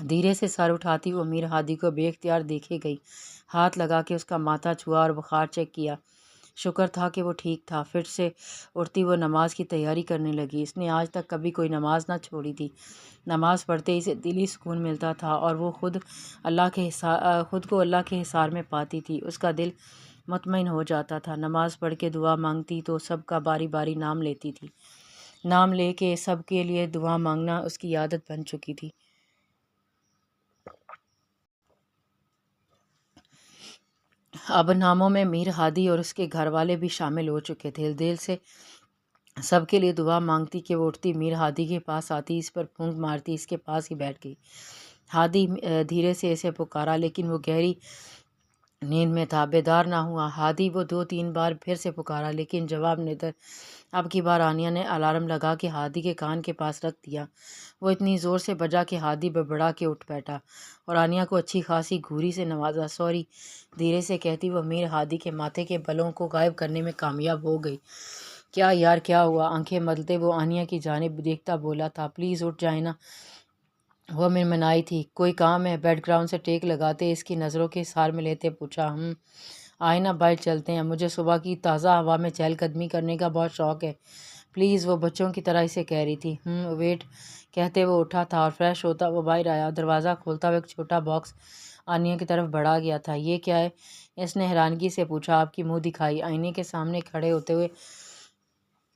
دھیرے سے سر اٹھاتی وہ میر ہادی کو بے اختیار دیکھے گئی، ہاتھ لگا کے اس کا ماتھا چھوا اور بخار چیک کیا۔ شکر تھا کہ وہ ٹھیک تھا۔ پھر سے اٹھتی وہ نماز کی تیاری کرنے لگی۔ اس نے آج تک کبھی کوئی نماز نہ چھوڑی تھی۔ نماز پڑھتے اسے دلی سکون ملتا تھا اور وہ خود کو اللہ کے حصار میں پاتی تھی۔ اس کا دل مطمئن ہو جاتا تھا۔ نماز پڑھ کے دعا مانگتی تو سب کا باری باری نام لیتی تھی۔ نام لے کے سب کے لیے دعا مانگنا اس کی عادت بن چکی تھی۔ اب ناموں میں میر ہادی اور اس کے گھر والے بھی شامل ہو چکے تھے۔ دل سے سب کے لیے دعا مانگتی کہ وہ اٹھتی میر ہادی کے پاس آتی، اس پر پھونک مارتی، اس کے پاس ہی بیٹھ گئی۔ ہادی دھیرے سے اسے پکارا لیکن وہ گہری نیند میں تھا، بیدار نہ ہوا۔ ہادی وہ 2-3 بار پھر سے پکارا لیکن جواب ندر۔ اب کی بار آنیہ نے الارم لگا کے ہادی کے کان کے پاس رکھ دیا۔ وہ اتنی زور سے بجا کہ ہادی بڑبڑا کے اٹھ بیٹھا اور آنیہ کو اچھی خاصی گھوری سے نوازا۔ سوری، دھیرے سے کہتی وہ میر ہادی کے ماتھے کے بلوں کو غائب کرنے میں کامیاب ہو گئی۔ کیا یار کیا ہوا؟ آنکھیں ملتے وہ آنیہ کی جانب دیکھتا بولا تھا، پلیز اٹھ جائیں نا۔ وہ منمنائی تھی، کوئی کام ہے؟ بیک گراؤنڈ سے ٹیک لگاتے اس کی نظروں کے حصار میں لیتے پوچھا۔ آئیں نا باہر چلتے ہیں، مجھے صبح کی تازہ ہوا میں چہل قدمی کرنے کا بہت شوق ہے، پلیز، وہ بچوں کی طرح اسے کہہ رہی تھی۔ ویٹ، کہتے وہ اٹھا تھا اور فریش ہوتا وہ باہر آیا۔ دروازہ کھولتا ہوا ایک چھوٹا باکس آنیہ کی طرف بڑھا گیا تھا۔ یہ کیا ہے؟ اس نے حیرانگی سے پوچھا۔ آپ کی منہ دکھائی۔ آئینے کے سامنے کھڑے ہوتے ہوئے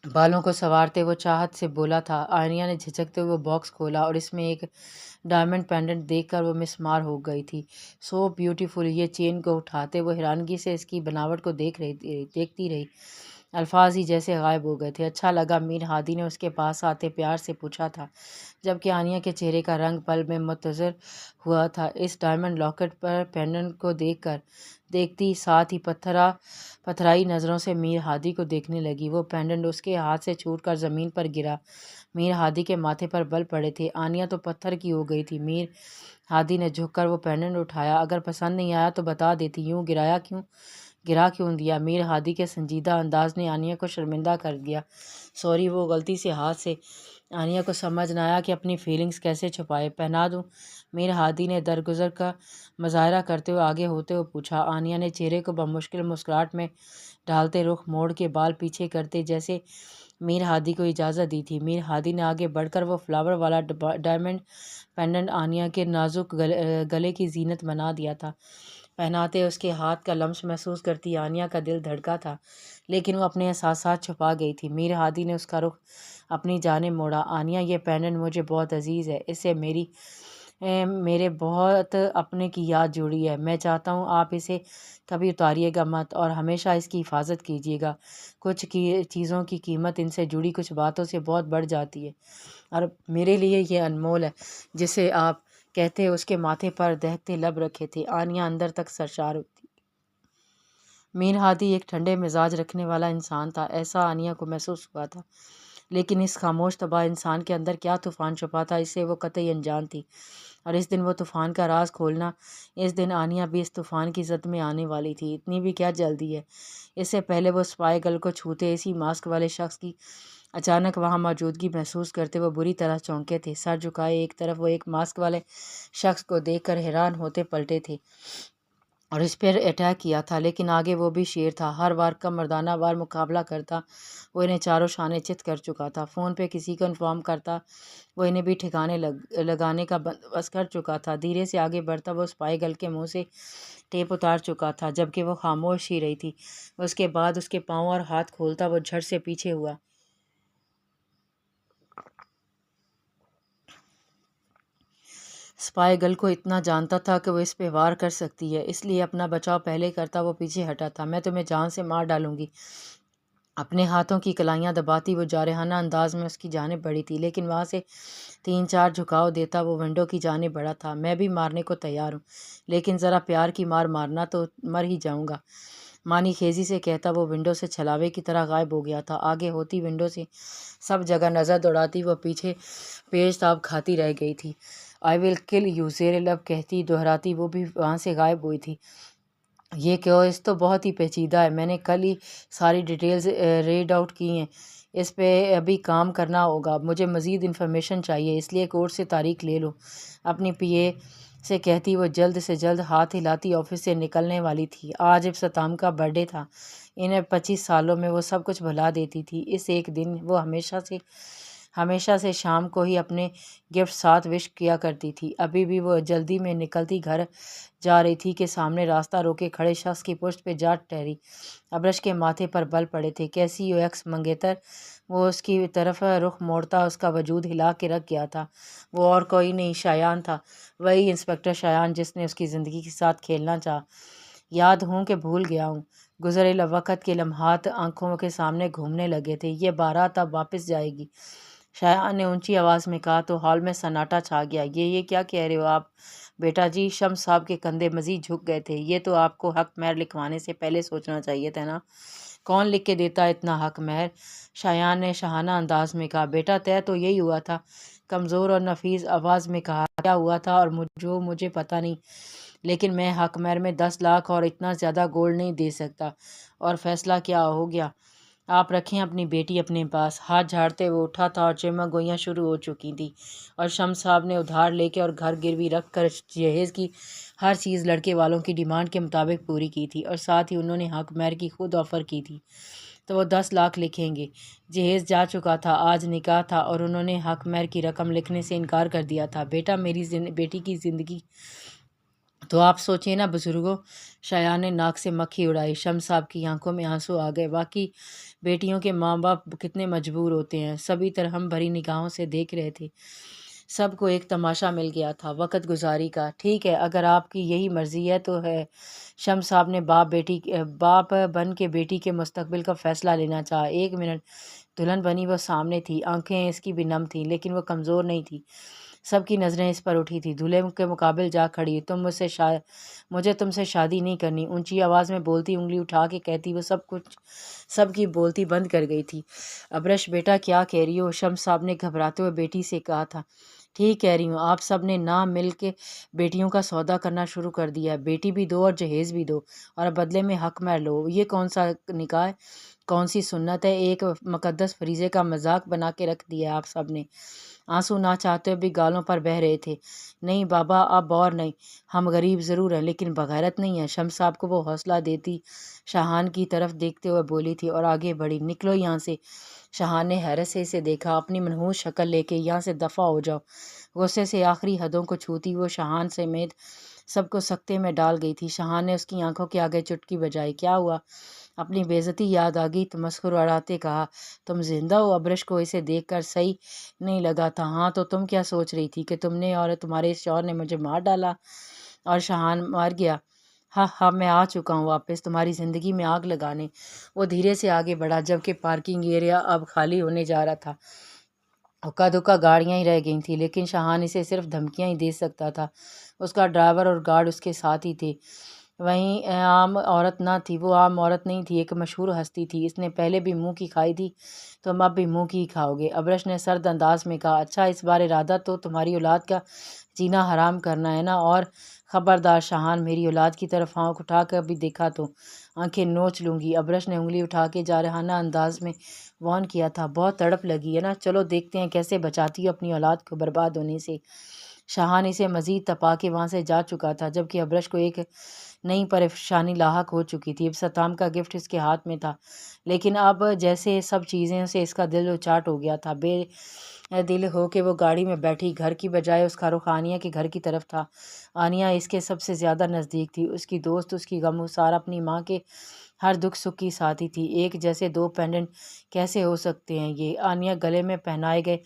بالوں کو سنوارتے وہ چاہت سے بولا تھا۔ آنیہ نے جھجکتے ہوئے وہ باکس کھولا اور اس میں ایک ڈائمنڈ پینڈنٹ دیکھ کر وہ مسمار ہو گئی تھی۔ So beautiful. یہ چین کو اٹھاتے وہ حیرانگی سے اس کی بناوٹ کو دیکھتی رہی۔ الفاظ ہی جیسے غائب ہو گئے تھے۔ اچھا لگا؟ میر ہادی نے اس کے پاس آتے پیار سے پوچھا تھا، جبکہ آنیہ کے چہرے کا رنگ پل میں متغیر ہوا تھا۔ اس ڈائمنڈ لاکٹ پر پینڈنٹ کو دیکھتی ساتھ ہی پتھرائی نظروں سے میر ہادی کو دیکھنے لگی۔ وہ پینڈنٹ اس کے ہاتھ سے چھوٹ کر زمین پر گرا۔ میر ہادی کے ماتھے پر بل پڑے تھے۔ آنیہ تو پتھر کی ہو گئی تھی۔ میر ہادی نے جھک کر وہ پینڈنٹ اٹھایا۔ اگر پسند نہیں آیا تو بتا دیتی، یوں گرا کیوں دیا؟ میر ہادی کے سنجیدہ انداز نے آنیہ کو شرمندہ کر دیا۔ سوری، وہ غلطی سے ہاتھ سے۔ آنیہ کو سمجھ نہ آیا کہ اپنی فیلنگز کیسے چھپائے۔ پہنا دوں؟ میر ہادی نے درگزر کا مظاہرہ کرتے ہوئے آگے ہوتے ہوئے پوچھا۔ آنیہ نے چہرے کو بمشکل مسکراہٹ میں ڈھالتے رخ موڑ کے بال پیچھے کرتے جیسے میر ہادی کو اجازت دی تھی۔ میر ہادی نے آگے بڑھ کر وہ فلاور والا ڈائمنڈ پینڈنٹ آنیہ کے نازک گلے کی زینت بنا دیا تھا۔ پہناتے اس کے ہاتھ کا لمس محسوس کرتی آنیہ کا دل دھڑکا تھا، لیکن وہ اپنے احساسات چھپا گئی تھی۔ میر ہادی نے اس کا رخ اپنی جانب موڑا۔ آنیہ، یہ پینڈنٹ مجھے بہت عزیز ہے، اس سے میرے بہت اپنے کی یاد جڑی ہے۔ میں چاہتا ہوں آپ اسے کبھی اتاریے گا مت اور ہمیشہ اس کی حفاظت کیجیے گا۔ کچھ چیزوں کی قیمت ان سے جڑی کچھ باتوں سے بہت بڑھ جاتی ہے اور میرے لیے یہ انمول ہے جسے آپ کہتے اس کے ماتھے پر دہکتے لب رکھے تھے۔ آنیہ اندر تک سرشار ہوتی۔ میر ہادی ایک ٹھنڈے مزاج رکھنے والا انسان تھا، ایسا آنیہ کو محسوس ہوا تھا، لیکن اس خاموش طبع انسان کے اندر کیا طوفان چھپا تھا اس سے وہ قطعی انجان تھی، اور اس دن وہ طوفان کا راز کھولنا، اس دن آنیہ بھی اس طوفان کی زد میں آنے والی تھی۔ اتنی بھی کیا جلدی ہے؟ اس سے پہلے وہ اسپائی گرل کو چھوتے اسی ماسک والے شخص کی اچانک وہاں موجودگی محسوس کرتے وہ بری طرح چونکے تھے۔ سر جھکائے ایک طرف وہ ایک ماسک والے شخص کو دیکھ کر حیران ہوتے پلٹے تھے اور اس پر اٹیک کیا تھا، لیکن آگے وہ بھی شیر تھا، ہر وار کا مردانہ وار مقابلہ کرتا وہ انہیں چاروں شانے چت کر چکا تھا، فون پہ کسی کو انفارم کرتا وہ انہیں بھی ٹھکانے لگانے کا بندوبست کر چکا تھا۔ دھیرے سے آگے بڑھتا وہ اسپائی گرل کے منہ سے ٹیپ اتار چکا تھا، جبکہ وہ خاموش ہی رہی تھی۔ اس کے بعد اس کے پاؤں اور ہاتھ کھولتا وہ جھٹ سے پیچھے ہوا۔ اسپائی گرل کو اتنا جانتا تھا کہ وہ اس پہ وار کر سکتی ہے، اس لیے اپنا بچاؤ پہلے کرتا وہ پیچھے ہٹا تھا۔ میں تمہیں جان سے مار ڈالوں گی۔ اپنے ہاتھوں کی کلائیاں دباتی وہ جارحانہ انداز میں اس کی جانب بڑھی تھی، لیکن وہاں سے 3-4 جھکاؤ دیتا وہ ونڈو کی جانب بڑھا تھا۔ میں بھی مارنے کو تیار ہوں، لیکن ذرا پیار کی مار مارنا تو مر ہی جاؤں گا، مانی خیزی سے کہتا وہ ونڈو سے چھلاوے کی طرح غائب ہو گیا تھا۔ آگے ہوتی ونڈو سے سب جگہ نظر دوڑاتی وہ پیچھے پیش تاب کھاتی رہ گئی تھی۔ آئی ول کل یو زیر لب کہتی دہراتی وہ بھی وہاں سے غائب ہوئی تھی۔ یہ کیس تو بہت ہی پیچیدہ ہے، میں نے کل ہی ساری ڈیٹیلز ریڈ آؤٹ کی ہیں، اس پہ ابھی کام کرنا ہوگا، مجھے مزید انفارمیشن چاہیے، اس لیے کورٹ سے تاریخ لے لو۔ اپنی پی اے سے کہتی وہ جلد سے جلد ہاتھ ہلاتی آفس سے نکلنے والی تھی۔ آج افتتاح کا برتھ ڈے تھا، انہیں 25 سالوں میں وہ سب کچھ بھلا دیتی تھی۔ اس ایک دن وہ ہمیشہ سے شام کو ہی اپنے گفٹ ساتھ وش کیا کرتی تھی۔ ابھی بھی وہ جلدی میں نکلتی گھر جا رہی تھی کہ سامنے راستہ روکے کھڑے شخص کی پشت پہ جا ٹھہری۔ ابرش کے ماتھے پر بل پڑے تھے۔ کیسی ہو ایکس منگیتر؟ وہ اس کی طرف رخ موڑتا اس کا وجود ہلا کے رکھ گیا تھا۔ وہ اور کوئی نہیں، شایان تھا، وہی انسپکٹر شایان جس نے اس کی زندگی کے ساتھ کھیلنا چاہا۔ یاد ہوں کہ بھول گیا ہوں۔ گزرے وقت کے لمحات آنکھوں کے سامنے گھومنے لگے تھے۔ یہ بارات اب واپس جائے گی، شایان نے اونچی آواز میں کہا تو ہال میں سناٹا چھا گیا۔ یہ کیا کہہ رہے ہو آپ بیٹا جی؟ شمس صاحب کے کندھے مزید جھک گئے تھے۔ یہ تو آپ کو حق مہر لکھوانے سے پہلے سوچنا چاہیے تھا نا۔ کون لکھ کے دیتا اتنا حق مہر؟ شایان نے شاہانہ انداز میں کہا۔ بیٹا طے تو یہی ہوا تھا، کمزور اور نفیس آواز میں کہا۔ کیا ہوا تھا اور جو مجھے پتہ نہیں، لیکن میں حق مہر میں 10 لاکھ اور اتنا زیادہ گولڈ نہیں دے سکتا۔ اور فیصلہ کیا ہو گیا؟ آپ رکھیں اپنی بیٹی اپنے پاس۔ ہاتھ جھاڑتے وہ اٹھا تھا اور چمک گوئیاں شروع ہو چکی تھیں، اور شمس صاحب نے ادھار لے کے اور گھر گروی رکھ کر جہیز کی ہر چیز لڑکے والوں کی ڈیمانڈ کے مطابق پوری کی تھی، اور ساتھ ہی انہوں نے حق مہر کی خود آفر کی تھی۔ تو وہ 10 لاکھ لکھیں گے۔ جہیز جا چکا تھا، آج نکاح تھا، اور انہوں نے حق مہر کی رقم لکھنے سے انکار کر دیا تھا۔ بیٹا میری بیٹی کی زندگی تو آپ سوچیں نا بزرگوں۔ شایان نے ناک سے مکھی اڑائی۔ شمس صاحب کی آنکھوں میں آنسو آ گئے۔ واقعی بیٹیوں کے ماں باپ کتنے مجبور ہوتے ہیں۔ سبھی ترہم بھری نگاہوں سے دیکھ رہے تھے۔ سب کو ایک تماشا مل گیا تھا وقت گزاری کا۔ ٹھیک ہے، اگر آپ کی یہی مرضی ہے تو ہے۔ شمس صاحب نے باپ بن کے بیٹی کے مستقبل کا فیصلہ لینا چاہا۔ ایک منٹ، دلہن بنی وہ سامنے تھی، آنکھیں اس کی بھی نم تھیں، لیکن وہ کمزور نہیں تھی۔ سب کی نظریں اس پر اٹھی تھی۔ دولہے کے مقابل جا کھڑی، مجھے تم سے شادی نہیں کرنی، اونچی آواز میں بولتی، انگلی اٹھا کے کہتی وہ سب کی بولتی بند کر گئی تھی۔ ابرش بیٹا کیا کہہ رہی ہو؟ شمس صاحب نے گھبراتے ہوئے بیٹی سے کہا تھا۔ ٹھیک کہہ رہی ہوں، آپ سب نے نہ مل کے بیٹیوں کا سودا کرنا شروع کر دیا ہے۔ بیٹی بھی دو اور جہیز بھی دو، اور بدلے میں حق مہر لو۔ یہ کون سا نکاح ہے، کون سی سنت ہے؟ ایک مقدس فریضے کا مذاق بنا کے رکھ دیا آپ سب نے۔ آنسو نہ چاہتے ہوئے بھی گالوں پر بہہ رہے تھے۔ نہیں بابا، اب اور نہیں، ہم غریب ضرور ہیں لیکن بغیرت نہیں ہیں۔ شمس صاحب کو وہ حوصلہ دیتی شاہان کی طرف دیکھتے ہوئے بولی تھی، اور آگے بڑھی۔ نکلو یہاں سے۔ شاہان نے حیرت سے اسے دیکھا۔ اپنی منحوس شکل لے کے یہاں سے دفع ہو جاؤ۔ غصے سے آخری حدوں کو چھوتی وہ شاہان سمیت سب کو سکتے میں ڈال گئی تھی۔ شاہان نے اس کی آنکھوں کے آگے چٹکی بجائی۔ کیا ہوا؟ اپنی بے عزتی یاد آ گئی؟ تمسخر اڑاتے کہا۔ تم زندہ ہو؟ ابرش کو اسے دیکھ کر صحیح نہیں لگا تھا۔ ہاں تو تم کیا سوچ رہی تھی کہ تم نے اور تمہارے شوہر نے مجھے مار ڈالا اور شاہان مار گیا؟ ہاں میں آ چکا ہوں واپس تمہاری زندگی میں آگ لگانے۔ وہ دھیرے سے آگے بڑھا، جبکہ پارکنگ ایریا اب خالی ہونے جا رہا تھا۔ اکا دکا گاڑیاں ہی رہ گئی تھیں، لیکن شاہان اسے صرف دھمکیاں ہی دے سکتا تھا۔ اس کا ڈرائیور اور گارڈ اس کے ساتھ ہی تھے۔ وہیں عام عورت نہ تھی، وہ عام عورت نہیں تھی، ایک مشہور ہستی تھی۔ اس نے پہلے بھی منہ کی کھائی تھی، تم اب بھی منہ کی ہی کھاؤ گے۔ ابرش نے سرد انداز میں کہا۔ اچھا، اس بار ارادہ تو تمہاری اولاد کا جینا حرام کرنا ہے نا؟ اور خبردار شاہان، میری اولاد کی طرف آنکھ اٹھا کر بھی دیکھا تو آنکھیں نوچ لوں گی۔ ابرش نے انگلی اٹھا کے جارحانہ انداز میں وارن کیا تھا۔ بہت تڑپ لگی ہے نا؟ چلو دیکھتے ہیں کیسے بچاتی ہو اپنی اولاد کو برباد ہونے سے۔ شاہان اسے مزید تپا کے وہاں سے جا چکا تھا، جبکہ ابرش کو ایک نئی پریشانی لاحق ہو چکی تھی۔ افتتاح کا گفٹ اس کے ہاتھ میں تھا، لیکن اب جیسے سب چیزیں سے اس کا دل اچاٹ ہو گیا تھا۔ بے دل ہو کے وہ گاڑی میں بیٹھی۔ گھر کی بجائے اس کا رخ آنیہ کے گھر کی طرف تھا۔ آنیہ اس کے سب سے زیادہ نزدیک تھی، اس کی دوست، اس کی غمگسار، اپنی ماں کے ہر دکھ سکھ کی ساتھی تھی۔ ایک جیسے دو پینڈنٹ کیسے ہو سکتے ہیں یہ؟ آنیہ گلے میں پہنائے گئے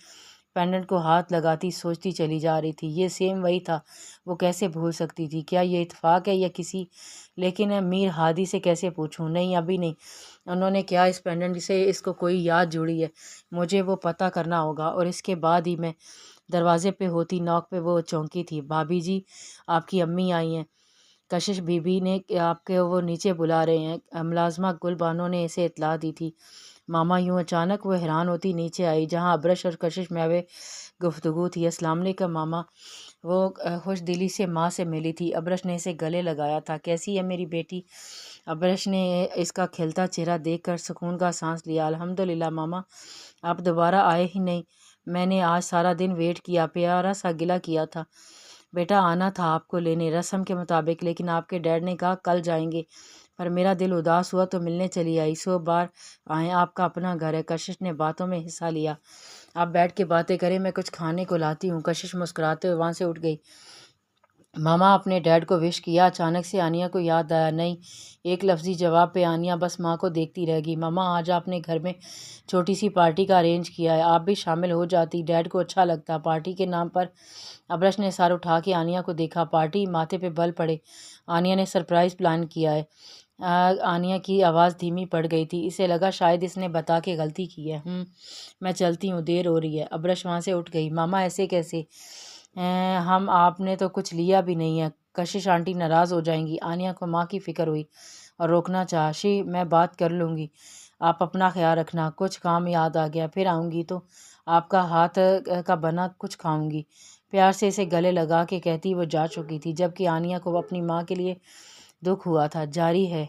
پینڈنٹ کو ہاتھ لگاتی سوچتی چلی جا رہی تھی۔ یہ سیم وہی تھا، وہ کیسے بھول سکتی تھی؟ کیا یہ اتفاق ہے یا کسی؟ لیکن میر ہادی سے کیسے پوچھوں؟ نہیں، ابھی نہیں۔ انہوں نے کیا اس پینڈنٹ سے اس کو کوئی یاد جڑی ہے؟ مجھے وہ پتہ کرنا ہوگا، اور اس کے بعد ہی میں۔ دروازے پہ ہوتی نوک پہ وہ چونکی تھی۔ بھابھی جی، آپ کی امی آئی ہیں، کشش بی بی نے آپ کے وہ نیچے بلا رہے ہیں۔ ملازمہ گل بانو نے اسے اطلاع دی تھی۔ ماما یوں اچانک؟ وہ حیران ہوتی نیچے آئی، جہاں ابرش اور کشش میوے گفتگو تھی۔ السلام علیکم ماما۔ وہ خوش دلی سے ماں سے ملی تھی۔ ابرش نے اسے گلے لگایا تھا۔ کیسی ہے میری بیٹی؟ ابرش نے اس کا کھلتا چہرہ دیکھ کر سکون کا سانس لیا۔ الحمدللہ ماما، آپ دوبارہ آئے ہی نہیں، میں نے آج سارا دن ویٹ کیا، پیارا سا گلہ کیا تھا۔ بیٹا آنا تھا آپ کو لینے رسم کے مطابق، لیکن آپ کے ڈیڈ نے کہا کل جائیں گے، پر میرا دل اداس ہوا تو ملنے چلی آئی۔ سو بار آئیں، آپ کا اپنا گھر ہے۔ کشش نے باتوں میں حصہ لیا۔ آپ بیٹھ کے باتیں کریں، میں کچھ کھانے کو لاتی ہوں۔ کشش مسکراتے ہوئے وہاں سے اٹھ گئی۔ ماما اپنے ڈیڈ کو وش کیا۔ اچانک سے آنیہ کو یاد آیا، نہیں۔ ایک لفظی جواب پہ آنیہ بس ماں کو دیکھتی رہ گئی۔ ماما آج آپ نے گھر میں چھوٹی سی پارٹی کا ارینج کیا ہے، آپ بھی شامل ہو جاتی، ڈیڈ کو اچھا لگتا۔ پارٹی کے نام پر ابرش نے سر اٹھا کے آنیہ کو دیکھا۔ پارٹی؟ ماتھے پہ بل پڑے۔ آنیہ نے سرپرائز پلان کیا ہے۔ آنیہ کی آواز دھیمی پڑ گئی تھی، اسے لگا شاید اس نے بتا کے غلطی کی ہے۔ میں چلتی ہوں، دیر ہو رہی ہے۔ ابرش وہاں سے اٹھ گئی۔ ماما ایسے کیسے؟ ہم آپ نے تو کچھ لیا بھی نہیں ہے، کشش آنٹی ناراض ہو جائیں گی۔ آنیہ کو ماں کی فکر ہوئی اور روکنا چاہا۔ شی، میں بات کر لوں گی، آپ اپنا خیال رکھنا۔ کچھ کام یاد آ گیا، پھر آؤں گی تو آپ کا ہاتھ کا بنا کچھ کھاؤں گی، پیار سے اسے گلے لگا کے کہتی وہ جا چکی تھی، جبکہ آنیہ کو اپنی ماں کے لیے دکھ ہوا تھا۔ جاری ہے۔